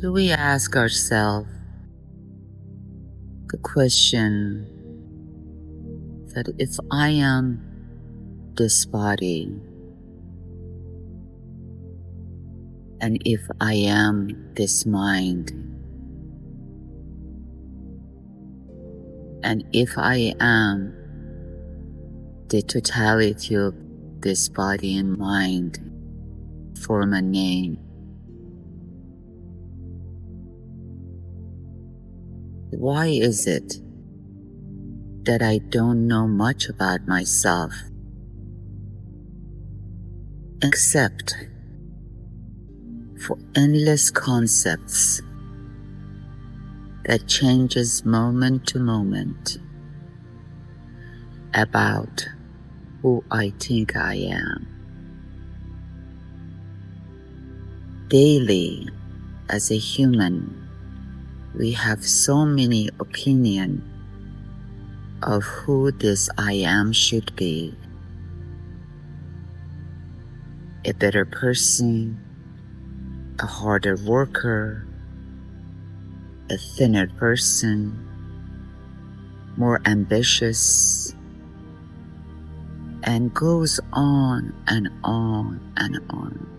Do we ask ourselves the question that if I am this body, and if I am this mind, and if I am the totality of this body and mind, form a name, why is it that I don't know much about myself except for endless concepts that changes moment to moment about who I think I am? Daily, as a human, we have so many opinions of who this I am should be. A better person, a harder worker, a thinner person, more ambitious, and goes on and on and on.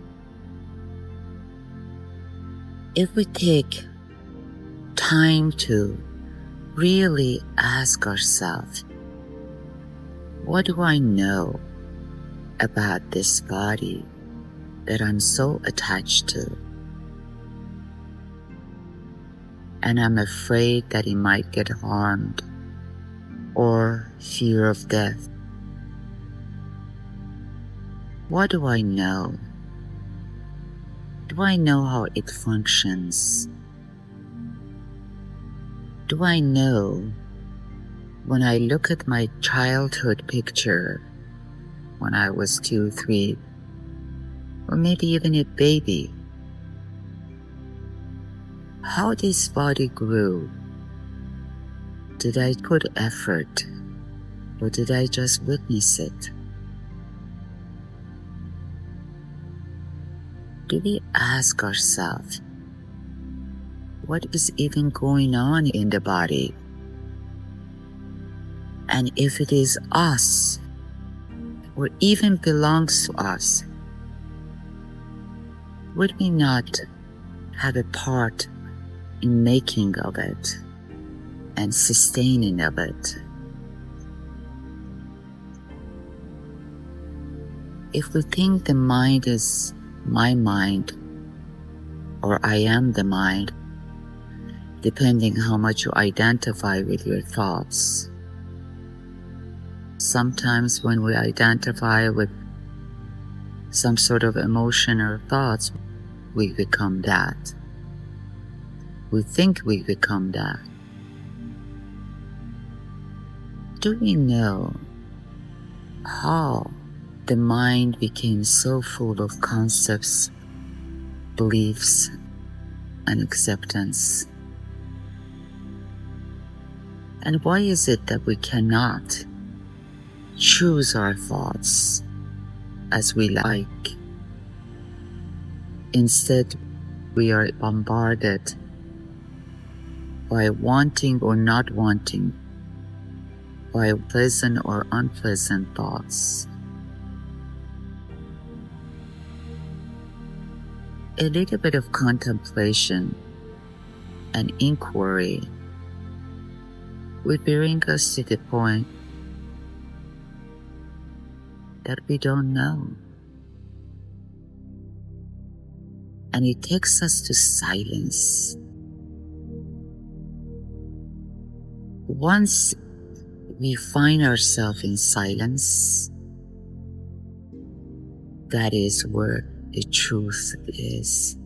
If we take time to really ask ourselves, what do I know about this body that I'm so attached to? And I'm afraid that it might get harmed, or fear of death. What do I know? Do I know how it functions? Do I know when I look at my childhood picture when I was 2, 3, or maybe even a baby, how this body grew? Did I put effort, or did I just witness it? Do we ask ourselves, what is even going on in the body? And if it is us, or even belongs to us, would we not have a part in making of it and sustaining of it? If we think the mind is my mind, or I am the mind, depending how much you identify with your thoughts. Sometimes when we identify with some sort of emotion or thoughts, we become that. We think we become that. Do we know how the mind became so full of concepts, beliefs, and acceptance? And why is it that we cannot choose our thoughts as we like? Instead, we are bombarded by wanting or not wanting, by pleasant or unpleasant thoughts. A little bit of contemplation and inquiry would bring us to the point that we don't know. And it takes us to silence. Once we find ourselves in silence, that is where the truth is.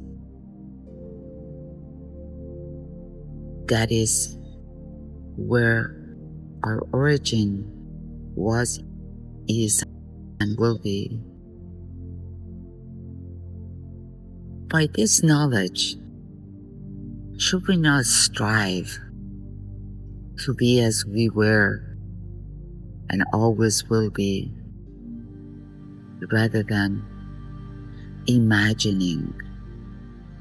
That is where our origin was, is, and will be. By this knowledge, should we not strive to be as we were and always will be, rather than imagining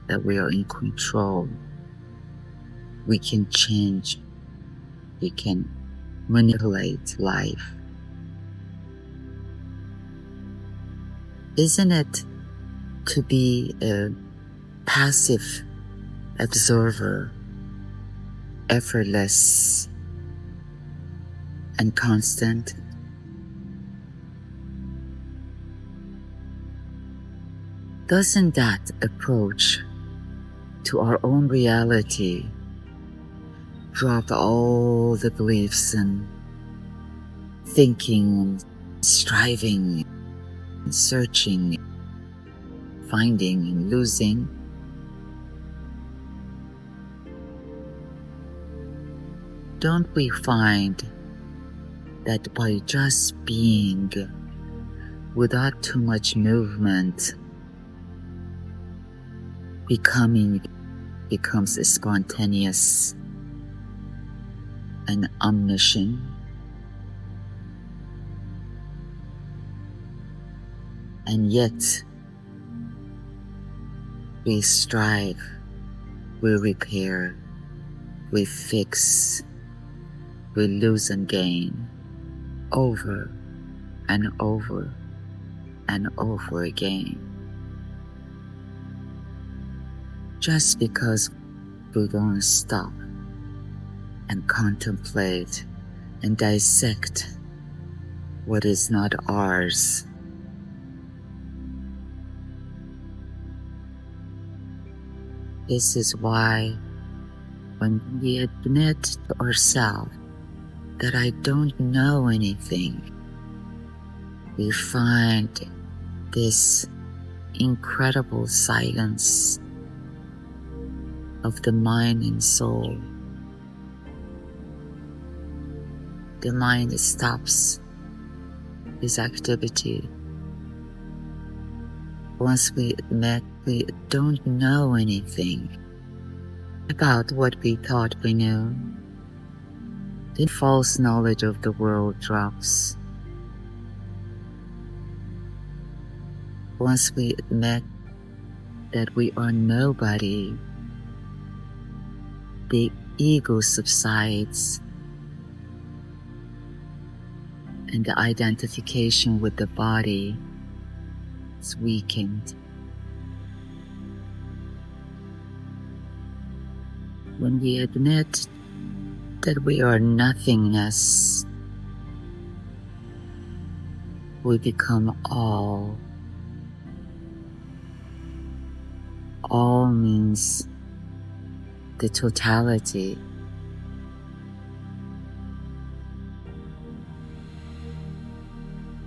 that we are in control. We can change. We can manipulate life. Isn't it to be a passive observer, effortless and constant? Doesn't that approach to our own reality drop all the beliefs and thinking, striving, searching, finding and losing? Don't we find that by just being without too much movement, becoming becomes spontaneous and omniscient? And yet, we strive, we repair, we fix, we lose and gain over and over and over again. Just because we don't stop and contemplate and dissect what is not ours. This is why when we admit to ourselves that I don't know anything, we find this incredible silence of the mind and soul. The mind stops its activity. Once we admit we don't know anything about what we thought we knew, the false knowledge of the world drops. Once we admit that we are nobody, the ego subsides and the identification with the body is weakened. When we admit that we are nothingness, we become all. All means the totality.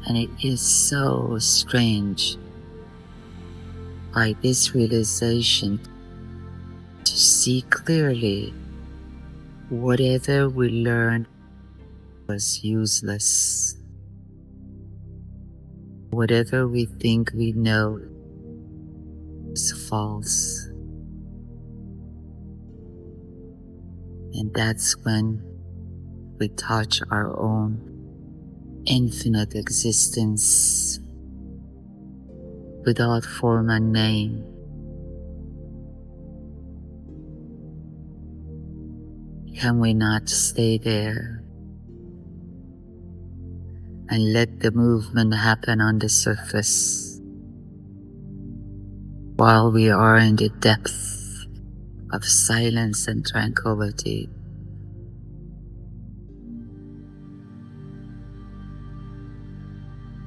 And it is so strange by this realization to see clearly whatever we learned was useless. Whatever we think we know is false. And that's when we touch our own infinite existence without form and name. Can we not stay there and let the movement happen on the surface while we are in the depth of silence and tranquility?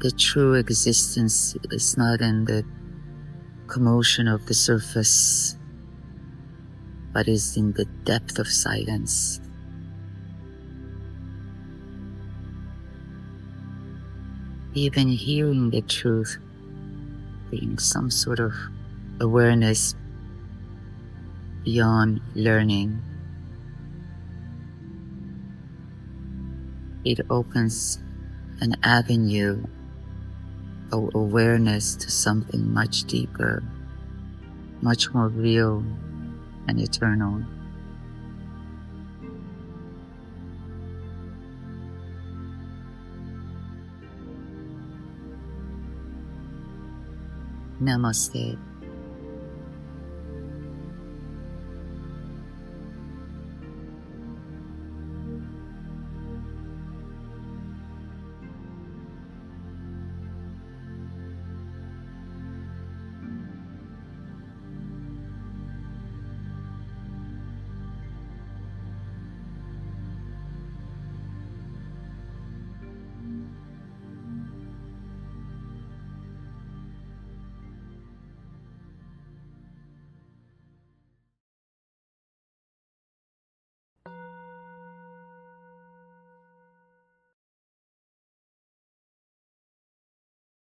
The true existence is not in the commotion of the surface, but is in the depth of silence. Even hearing the truth brings some sort of awareness beyond learning. It opens an avenue of awareness to something much deeper, much more real and eternal. Namaste.